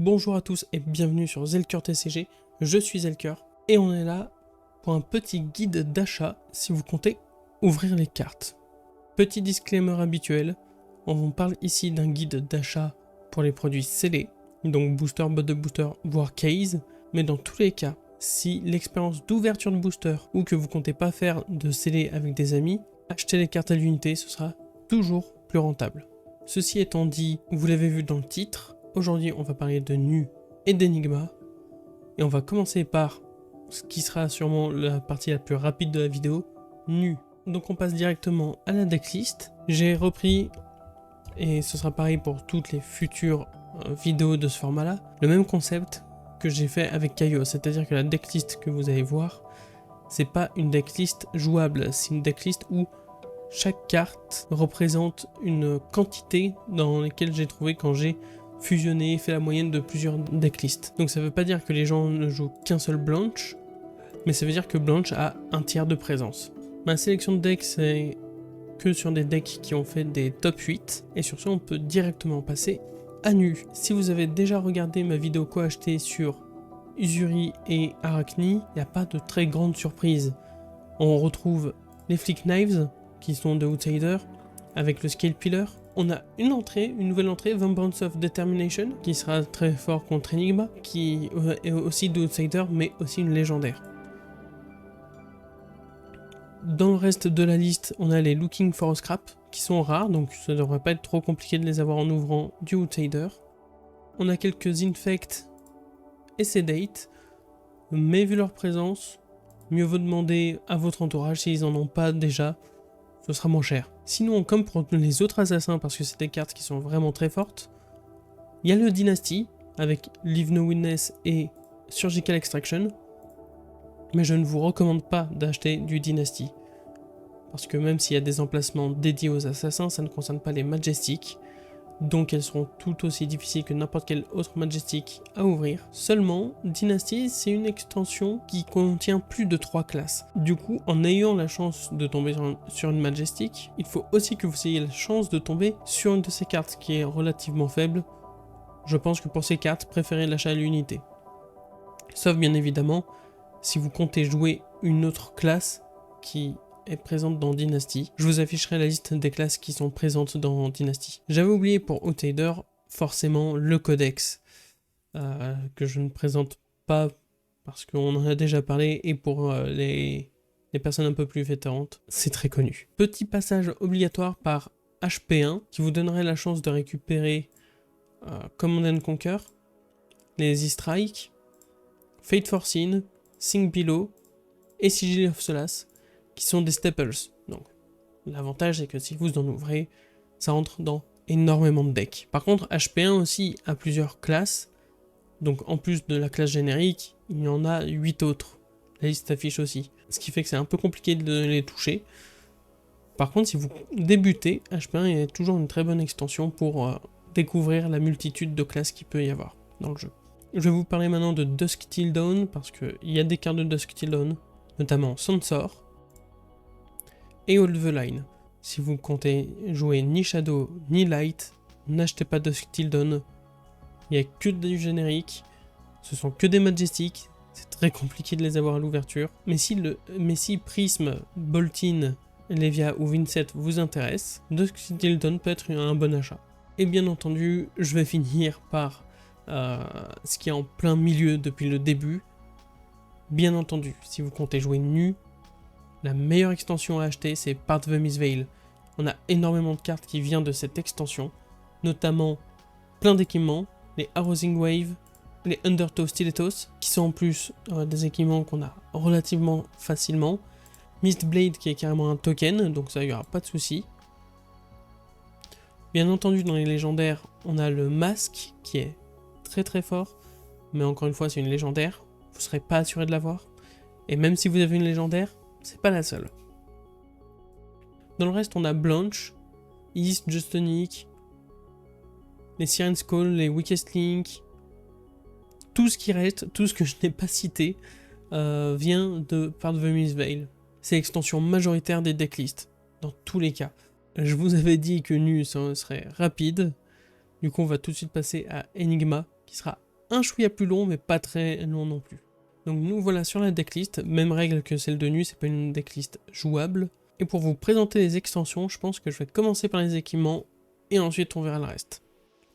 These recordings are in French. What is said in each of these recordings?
Bonjour à tous et bienvenue sur Zelker TCG, je suis Zelker et on est là pour un petit guide d'achat si vous comptez ouvrir les cartes. Petit disclaimer habituel, on vous parle ici d'un guide d'achat pour les produits scellés, donc booster, bot de booster, voire case, mais dans tous les cas, si l'expérience d'ouverture de booster ou que vous comptez pas faire de scellé avec des amis, acheter les cartes à l'unité, ce sera toujours plus rentable. Ceci étant dit, vous l'avez vu dans le titre, aujourd'hui on va parler de Nu et d'Enigma, et on va commencer par ce qui sera sûrement la partie la plus rapide de la vidéo, Nu. Donc on passe directement à la decklist. J'ai repris, et ce sera pareil pour toutes les futures vidéos de ce format-là, le même concept que j'ai fait avec Kaio, c'est-à-dire que la decklist que vous allez voir, c'est pas une decklist jouable, c'est une decklist où chaque carte représente une quantité dans laquelle j'ai trouvé quand j'ai fusionné, fait la moyenne de plusieurs decklists. Donc ça veut pas dire que les gens ne jouent qu'un seul Blanche, mais ça veut dire que Blanche a un tiers de présence. Ma sélection de decks, c'est que sur des decks qui ont fait des top 8, et sur ce on peut directement passer à Nu. Si vous avez déjà regardé ma vidéo quoi acheter sur Uzuri et Arachni, il n'y a pas de très grande surprise. On retrouve les Flick Knives, qui sont de Outsider, avec le Scale Pillar. On a une nouvelle entrée, Vengeance of Determination, qui sera très fort contre Enigma, qui est aussi de Outsider, mais aussi une légendaire. Dans le reste de la liste, on a les Looking for a Scrap, qui sont rares, donc ça ne devrait pas être trop compliqué de les avoir en ouvrant du Outsider. On a quelques Infect et Sedate, mais vu leur présence, mieux vaut demander à votre entourage s'ils en ont pas déjà, ce sera moins cher. Sinon, comme pour les autres assassins, parce que c'est des cartes qui sont vraiment très fortes, il y a le Dynasty, avec Leave No Witness et Surgical Extraction, mais je ne vous recommande pas d'acheter du Dynasty, parce que même s'il y a des emplacements dédiés aux assassins, ça ne concerne pas les Majestic, donc elles seront tout aussi difficiles que n'importe quel autre Majestic à ouvrir. Seulement, Dynasty, c'est une extension qui contient plus de 3 classes. Du coup, en ayant la chance de tomber sur une Majestic, il faut aussi que vous ayez la chance de tomber sur une de ces cartes qui est relativement faible. Je pense que pour ces cartes, préférez l'achat à l'unité. Sauf bien évidemment, si vous comptez jouer une autre classe qui est présente dans Dynasty. Je vous afficherai la liste des classes qui sont présentes dans Dynasty. J'avais oublié pour Outsider, forcément le codex, que je ne présente pas parce qu'on en a déjà parlé, et pour les personnes un peu plus vétérantes, c'est très connu. Petit passage obligatoire par HP1, qui vous donnerait la chance de récupérer Command & Conquer, les E-Strike, Fate Foreseen, Sing Below et Sigil of Solace, qui sont des staples. Donc l'avantage c'est que si vous en ouvrez, ça rentre dans énormément de decks. Par contre, HP1 aussi a plusieurs classes, donc en plus de la classe générique, il y en a 8 autres. La liste s'affiche aussi, ce qui fait que c'est un peu compliqué de les toucher. Par contre, si vous débutez, HP1 est toujours une très bonne extension pour découvrir la multitude de classes qu'il peut y avoir dans le jeu. Je vais vous parler maintenant de Dusk Till Dawn, parce qu'il y a des cartes de Dusk Till Dawn, notamment Sansor et Hold the Line. Si vous comptez jouer ni Shadow ni Light, n'achetez pas Dusk Till Dawn. Il n'y a que du générique, ce sont que des Majestic, c'est très compliqué de les avoir à l'ouverture. Mais si Prism, Boltin, Levia ou Vincent vous intéressent, Dusk Till Dawn peut être un bon achat. Et bien entendu, je vais finir par ce qui est en plein milieu depuis le début. Bien entendu, si vous comptez jouer Nu, la meilleure extension à acheter, c'est Part of the Mistveil. On a énormément de cartes qui viennent de cette extension, notamment plein d'équipements, les Arousing Wave, les Undertow Stilettos, qui sont en plus des équipements qu'on a relativement facilement, Mistblade qui est carrément un token, donc ça, il n'y aura pas de souci. Bien entendu, dans les légendaires, on a le Masque, qui est très très fort, mais encore une fois, c'est une légendaire, vous ne serez pas assuré de l'avoir, et même si vous avez une légendaire, c'est pas la seule. Dans le reste, on a Blanche, East, Justonic, les Siren's Call, les Weakest Link. Tout ce qui reste, tout ce que je n'ai pas cité, vient de Part of the Mistveil. C'est l'extension majoritaire des decklists, dans tous les cas. Je vous avais dit que Nu serait rapide, du coup on va tout de suite passer à Enigma, qui sera un chouïa plus long, mais pas très long non plus. Donc nous voilà sur la decklist, même règle que celle de nuit, c'est pas une decklist jouable. Et pour vous présenter les extensions, je pense que je vais commencer par les équipements, et ensuite on verra le reste.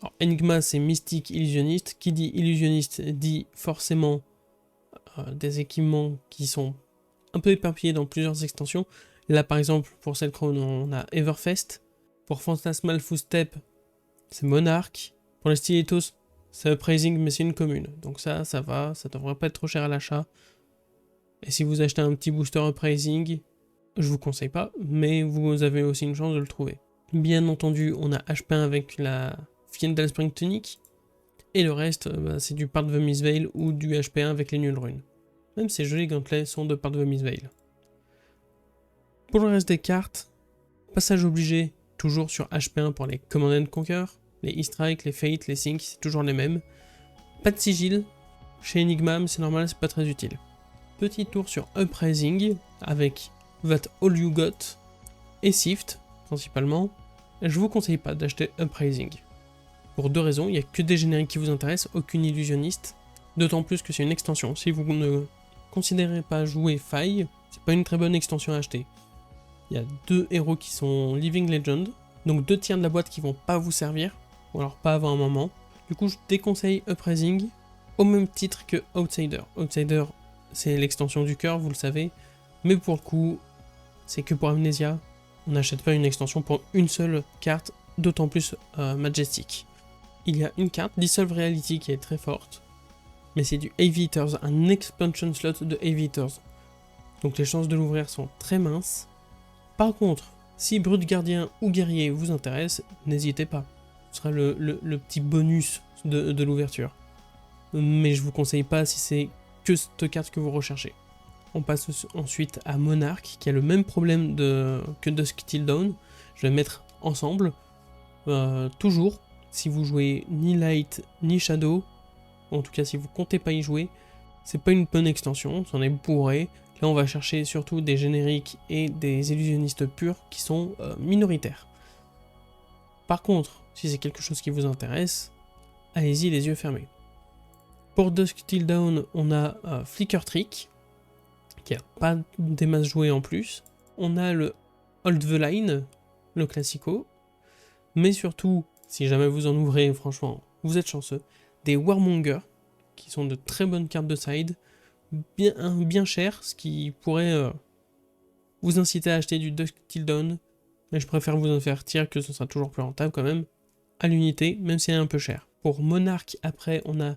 Alors Enigma c'est mystique illusionniste, qui dit illusionniste dit forcément des équipements qui sont un peu éparpillés dans plusieurs extensions. Là par exemple pour cette Crown on a Everfest, pour Phantasmal Footstep c'est Monarch, pour les Stilettos c'est Uprising mais c'est une commune, donc ça va, ça devrait pas être trop cher à l'achat. Et si vous achetez un petit booster Uprising, je vous conseille pas, mais vous avez aussi une chance de le trouver. Bien entendu on a HP1 avec la Fiendal Spring Tunic, et le reste c'est du Part of the Mistveil ou du HP1 avec les Null Runes. Même ces jolis gantelets sont de Part of the Mistveil. Pour le reste des cartes, passage obligé, toujours sur HP1 pour les Command & Conquer, les E-Strike, les Fate, les Sync, c'est toujours les mêmes. Pas de sigil, chez Enigma, mais c'est normal, c'est pas très utile. Petit tour sur Uprising, avec That All You Got, et Sift, principalement. Je vous conseille pas d'acheter Uprising. Pour deux raisons, il n'y a que des génériques qui vous intéressent, aucune illusionniste, d'autant plus que c'est une extension. Si vous ne considérez pas jouer Faille, c'est pas une très bonne extension à acheter. Il y a deux héros qui sont Living Legend, donc 2 tiers de la boîte qui vont pas vous servir, ou alors pas avant un moment. Du coup je déconseille Uprising, au même titre que Outsider. Outsider c'est l'extension du cœur, vous le savez, mais pour le coup, c'est que pour Amnesia, on n'achète pas une extension pour une seule carte, d'autant plus Majestic. Il y a une carte, Dissolve Reality, qui est très forte, mais c'est du Aviators, un expansion slot de Aviators. Donc les chances de l'ouvrir sont très minces. Par contre, si Brute Gardien ou Guerrier vous intéresse, n'hésitez pas. Ce sera le petit bonus de l'ouverture. Mais je vous conseille pas si c'est que cette carte que vous recherchez. On passe ensuite à Monarch, qui a le même problème que Dusk Till Dawn. Je vais mettre ensemble. Toujours, si vous jouez ni Light ni Shadow, en tout cas si vous comptez pas y jouer, c'est pas une bonne extension, c'en est bourré. Là on va chercher surtout des génériques et des illusionnistes purs qui sont minoritaires. Par contre, si c'est quelque chose qui vous intéresse, allez-y les yeux fermés. Pour Dusk Till Dawn, on a Flicker Trick, qui a pas des masses jouées en plus. On a le Hold the Line, le classico. Mais surtout, si jamais vous en ouvrez, franchement, vous êtes chanceux, des Warmonger, qui sont de très bonnes cartes de side, bien chères, ce qui pourrait vous inciter à acheter du Dusk Till Dawn, mais je préfère vous en faire tirer que ce sera toujours plus rentable quand même, à l'unité, même si elle est un peu chère. Pour Monarch, après, on a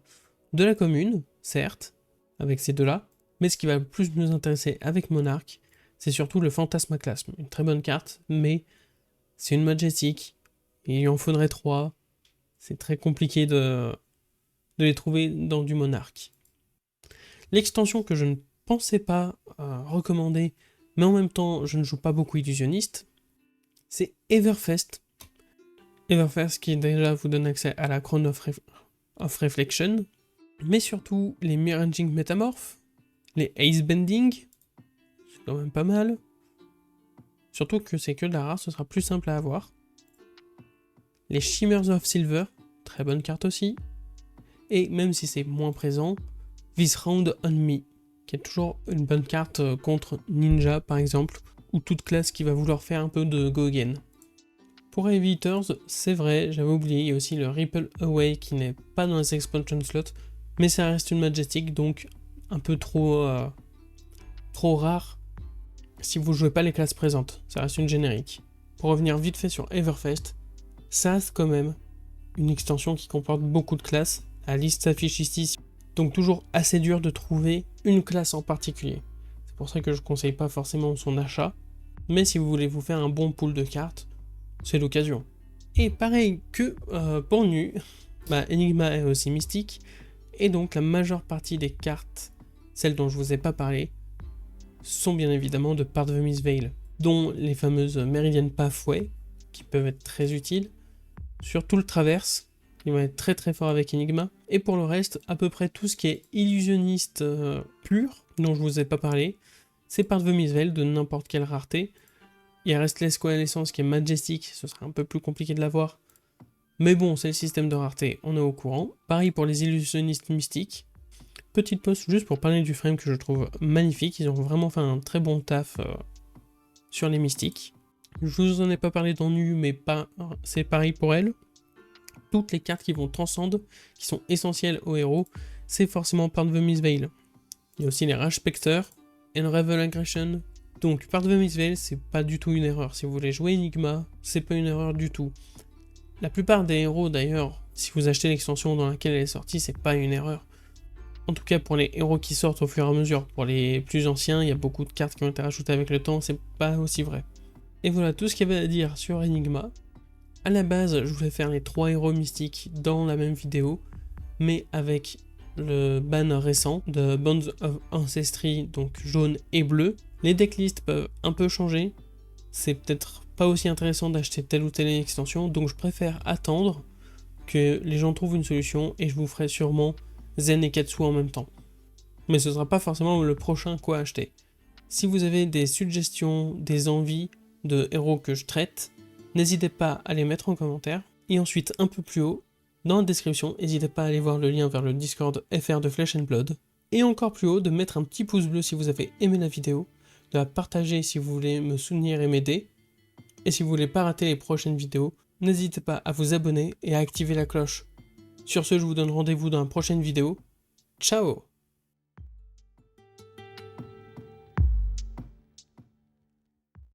de la commune, certes, avec ces deux-là, mais ce qui va le plus nous intéresser avec Monarch, c'est surtout le Fantasmaclasme, une très bonne carte, mais c'est une Majestic, et il en faudrait 3, c'est très compliqué de les trouver dans du Monarch. L'extension que je ne pensais pas recommander, mais en même temps je ne joue pas beaucoup illusionniste, c'est Everfest. Everfest qui déjà vous donne accès à la Crown of Reflection, mais surtout les Miraging Metamorph, les Ace Bending, c'est quand même pas mal. Surtout que c'est que de la rare, ce sera plus simple à avoir. Les Shimmers of Silver, très bonne carte aussi. Et même si c'est moins présent, This Round on Me, qui est toujours une bonne carte contre Ninja par exemple, ou toute classe qui va vouloir faire un peu de go again. Pour Aviators, c'est vrai, j'avais oublié, il y a aussi le Ripple Away qui n'est pas dans les expansion slots, mais ça reste une Majestic, donc un peu trop rare si vous jouez pas les classes présentes, ça reste une générique. Pour revenir vite fait sur Everfest, ça reste quand même une extension qui comporte beaucoup de classes, la liste s'affiche ici, donc toujours assez dur de trouver une classe en particulier. C'est pour ça que je conseille pas forcément son achat, mais si vous voulez vous faire un bon pool de cartes, c'est l'occasion. Et pareil que pour Nu, Enigma est aussi mystique, et donc la majeure partie des cartes, celles dont je vous ai pas parlé, sont bien évidemment de Part of the Mistveil, dont les fameuses Meridian Pathway, qui peuvent être très utiles, sur tout le traverse, qui va être très très fort avec Enigma, et pour le reste, à peu près tout ce qui est illusionniste pur, dont je vous ai pas parlé, c'est Part of the Mistveil de n'importe quelle rareté. Il reste Restless Coalescence qui est Majestic, ce sera un peu plus compliqué de l'avoir, Mais bon, c'est le système de rareté, on est au courant. Pareil pour les illusionnistes mystiques. Petite pause juste pour parler du frame que je trouve magnifique. Ils ont vraiment fait un très bon taf sur les mystiques. Je vous en ai pas parlé dans Nu, mais c'est pareil pour elle. Toutes les cartes qui vont transcendre, qui sont essentielles aux héros, c'est forcément Part of the Mistveil. Il y a aussi les Rage Spectre, Unravel Aggression. Donc Part of the Mistveil, c'est pas du tout une erreur. Si vous voulez jouer Enigma, c'est pas une erreur du tout. La plupart des héros d'ailleurs, si vous achetez l'extension dans laquelle elle est sortie, c'est pas une erreur. En tout cas pour les héros qui sortent au fur et à mesure. Pour les plus anciens, il y a beaucoup de cartes qui ont été rajoutées avec le temps, c'est pas aussi vrai. Et voilà tout ce qu'il y avait à dire sur Enigma. A la base, je voulais faire les 3 héros mystiques dans la même vidéo, mais avec le ban récent de Bonds of Ancestry, donc jaune et bleu. Les decklists peuvent un peu changer, c'est peut-être pas aussi intéressant d'acheter telle ou telle extension, donc je préfère attendre que les gens trouvent une solution et je vous ferai sûrement Zen et Katsu en même temps. Mais ce sera pas forcément le prochain quoi acheter. Si vous avez des suggestions, des envies de héros que je traite, n'hésitez pas à les mettre en commentaire. Et ensuite, un peu plus haut, dans la description, n'hésitez pas à aller voir le lien vers le Discord FR de Flesh and Blood. Et encore plus haut, de mettre un petit pouce bleu si vous avez aimé la vidéo, de la partager si vous voulez me soutenir et m'aider. Et si vous voulez pas rater les prochaines vidéos, n'hésitez pas à vous abonner et à activer la cloche. Sur ce, je vous donne rendez-vous dans la prochaine vidéo. Ciao!